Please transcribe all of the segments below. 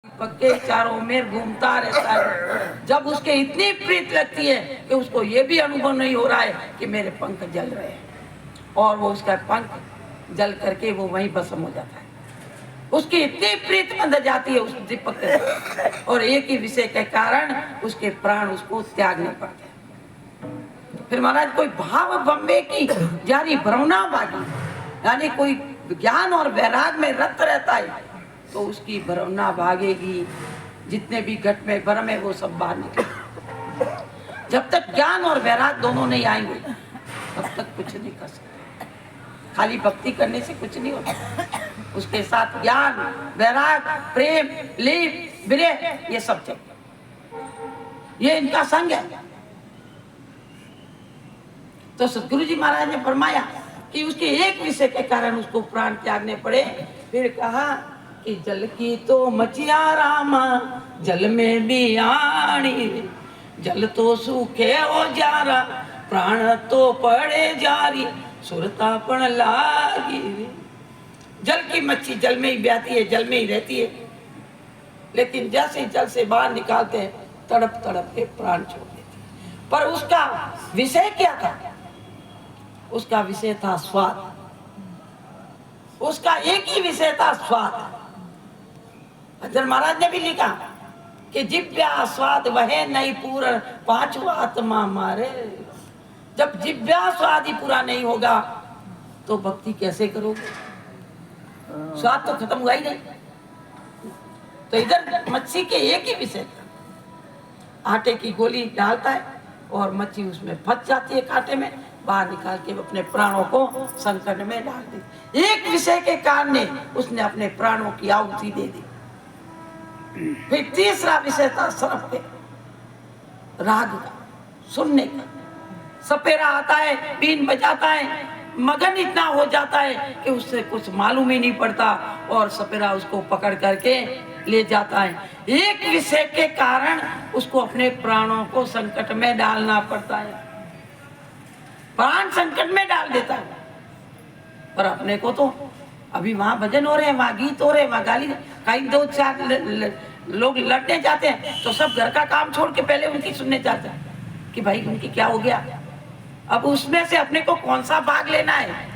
पक्के चारों में घूमता रहता है। जब उसके इतनी प्रीत लगती है कि उसको ये भी अनुभव नहीं हो रहा है कि मेरे पंख जल रहे हैं, और वो उसका पंख जल करके वो वहीं भस्म हो जाता है। उसकी इतनी प्रीत बंध जाती है उस दीपक के साथ, और एक ही विषय के कारण उसके प्राण उसको त्यागने पड़ते हैं। फिर महाराज कोई भाव बम्बे की जारी भ्रमणा बागी, यानी कोई ज्ञान और वैराग में रत रहता है तो उसकी भ्रमणा भागेगी। जितने भी घट में भ्रम है वो सब बाहर निकले। जब तक ज्ञान और वैराग दोनों नहीं आएंगे तब तक कुछ नहीं कर सकते। खाली भक्ति करने से कुछ नहीं होता, उसके साथ ज्ञान, वैराग, प्रेम, लीप, विरह, ये सब चाहिए। ये इनका संग है। तो सतगुरु जी महाराज ने फरमाया कि उसके एक विषय के कारण उसको प्राण त्यागने पड़े। फिर कहा कि जल की तो मचिया रामा, जल में भी आनी, जल तो सूखे हो जारा, प्राण तो पड़े जारी, सुरता पण लागी। जल की मच्छी जल में ही बहती है, जल में ही रहती है, लेकिन जैसे जल से बाहर निकालते हैं तड़प तड़प के प्राण छोड़ देती है। पर उसका विषय क्या था? उसका विषय था स्वाद। उसका एक ही विषय था स्वाद। अजर महाराज ने भी लिखा कि जिव्या स्वाद वह नहीं पूर्ण, पांचवा आत्मा मारे। जब जिव्या स्वाद ही पूरा नहीं होगा तो भक्ति कैसे करोगे? स्वाद तो खत्म हुआ ही नहीं। तो इधर मच्छी के एक ही विषय था, आटे की गोली डालता है और मच्छी उसमें फंस जाती है कांटे में, बाहर निकाल के अपने प्राणों को संकट में डाल दी। एक विषय के कारण ने उसने अपने प्राणों की आहुति दे दी। फिर तीसरा विषय था सरफ के राग का, सुनने का। सपेरा आता है, बीन बजाता है, मगन इतना हो जाता है कि उससे कुछ मालूम ही नहीं पड़ता, और सपेरा उसको पकड़ करके ले जाता है। एक विषय के कारण उसको अपने प्राणों को संकट में डालना पड़ता है, प्राण संकट में डाल देता है। पर अपने को तो अभी वहां भजन हो रहे हैं, वहां गीत हो रहे हैं, वहां गाली, कहीं दो चार लोग लड़ने जाते हैं तो सब घर का काम छोड़ के पहले उनकी सुनने जाते हैं कि भाई उनकी क्या हो गया। अब उसमें से अपने को कौन सा भाग लेना है?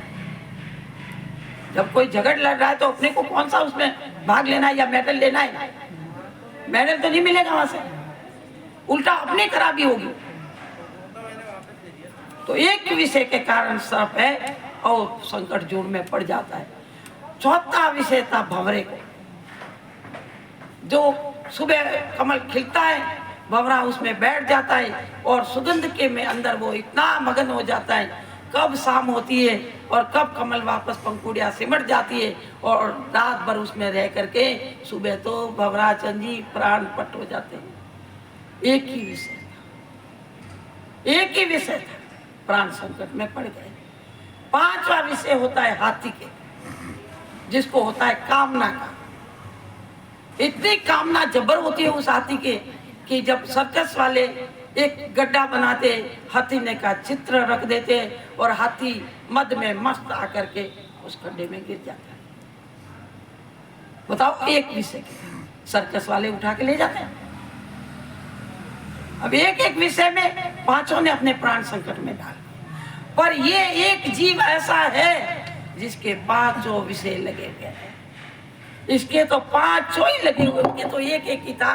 जब कोई झगड़ लड़ रहा है तो अपने को कौन सा उसमें भाग लेना है या मेडल लेना है? मेडल तो नहीं मिलेगा वहां से, उल्टा अपनी खराबी होगी। तो एक विषय के कारण सर्प है और संकट जोड़ में पड़ जाता है। चौथा विषय था भंवरे को। जो सुबह कमल खिलता है, भंवरा उसमें बैठ जाता है और सुगंध के में अंदर वो इतना मगन हो जाता है। कब शाम होती है और कब कमल वापस पंखुड़ियां सिमट जाती है और रात भर उसमें रह करके सुबह तो भंवरा चंदी प्राण पट हो जाते हैं। एक ही विषय था, एक ही विषय था, प्राण संकट में पड़ गए। पांचवा विषय होता है हाथी के, जिसको होता है कामना का। इतनी कामना जबर होती है उस हाथी के कि जब सर्कस वाले एक गड्ढा बनाते, हाथी ने का चित्र रख देते और हाथी मद में मस्त आकर के उस गड्ढे में गिर जाता है। बताओ, एक विषय के सर्कस वाले उठा के ले जाते हैं। अब एक एक विषय में पांचों ने अपने प्राण संकट में डाल। पर ये एक जीव ऐसा है जिसके पांचों विषय लगे हुए हैं। इसके तो पांचों ही लगे हुए, उनके तो एक एक ही था।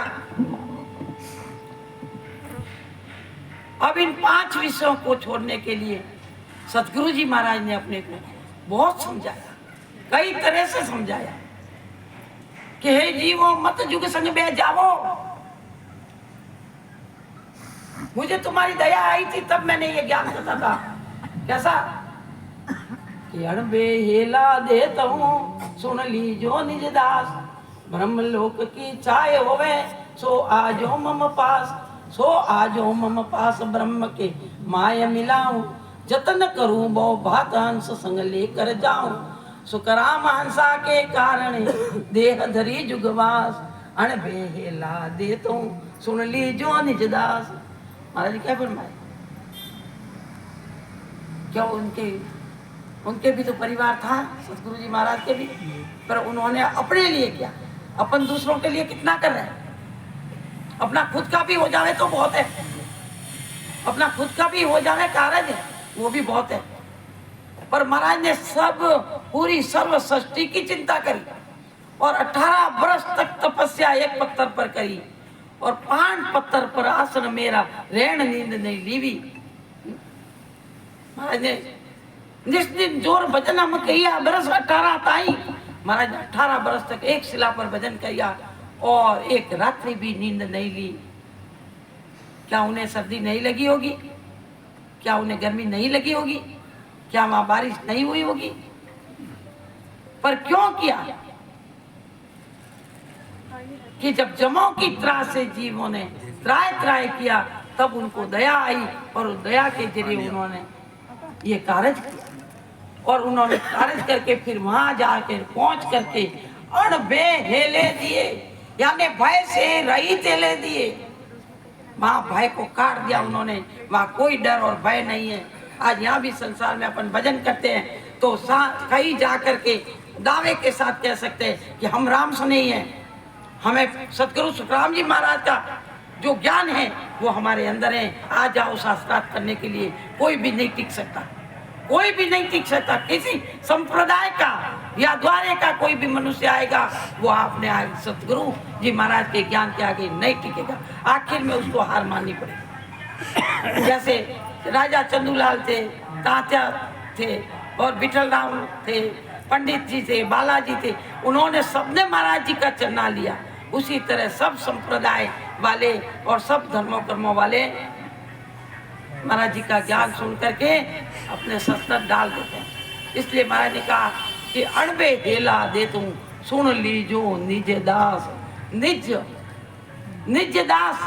अब इन पांच विषयों को छोड़ने के लिए सतगुरु जी महाराज ने अपने को बहुत समझाया, कई तरह से समझाया कि हे जीवो मत जुग संग बह जाओ। मुझे तुम्हारी दया आई थी तब मैंने ये ज्ञान करता था। कैसा कि अणबे हेला देता हूँ, सुन लीजो निज दास, ब्रह्म लोक की चाय होवे, सो आजो मम पास, सो आजो मम पास, ब्रह्म के माय मिलाऊं, जतन करूं बहु भात हंस संग लेकर जाऊं, सुकराम हंसा के कारण देह धरी जुगवास, अणबे हेला देता हूँ, सुन लीजो निज दास। महाराज क्या फरमाए? क्या उनके भी तो परिवार था, सतगुरु जी महाराज के भी, पर उन्होंने अपने लिए किया। अपन दूसरों के लिए कितना कर रहे हैं? अपना खुद का भी हो जावे तो बहुत है, अपना खुद का भी हो जावे कार्य वो भी बहुत है। पर महाराज ने सब पूरी सर्व सृष्टि की चिंता करी और 18 वर्ष तक तपस्या एक पत्थर पर करी और 5 पत्थर पर आसन मेरा रैन नींद नहीं लीवी। महाराज ने निस्दिन जोर भजन हम किया बरस 18 ताई। महाराज ने 18 बरस तक एक शिला पर भजन किया और एक रात्रि भी नींद नहीं ली। क्या उन्हें सर्दी नहीं लगी होगी? क्या उन्हें गर्मी नहीं लगी होगी? क्या वहां बारिश नहीं हुई होगी? पर क्यों किया? कि जब जमों की त्रास से जीवों ने त्राय त्राय किया तब उनको दया आई और उस दया के जरिए उन्होंने ये कार्य किया और उन्होंने कार्य करके फिर वहां जाकर पहुंच करके अणबे हेले दिए, यानी भय से रहित हेले दिए। वहां भय को काट दिया उन्होंने, वहां कोई डर और भय नहीं है। आज यहाँ भी संसार में अपन भजन करते हैं तो कहीं जा करके दावे के साथ कह सकते हैं कि हम राम से नहीं है। हमें सतगुरु सुखराम जी महाराज का जो ज्ञान है वो हमारे अंदर है। आ जाओ शास्त्रार्थ करने के लिए, कोई भी नहीं टिक सकता, कोई भी नहीं टिक सकता। किसी संप्रदाय का या द्वारे का कोई भी मनुष्य आएगा वो आपने सतगुरु जी महाराज के ज्ञान के आगे नहीं टिकेगा, आखिर में उसको हार माननी पड़ेगी। जैसे राजा चंदूलाल थे, तात्या थे और विठल राम थे, पंडित जी थे, बालाजी थे, उन्होंने सबने महाराज जी का चरना लिया। उसी तरह सब संप्रदाय वाले और सब धर्मों कर्मों वाले महाराज जी का ज्ञान सुन करके अपने शस्त्र डाल देते हैं। इसलिए महाराज ने कहा कि अणबे हेला दे तू सुन लीजो निज दास, निज दास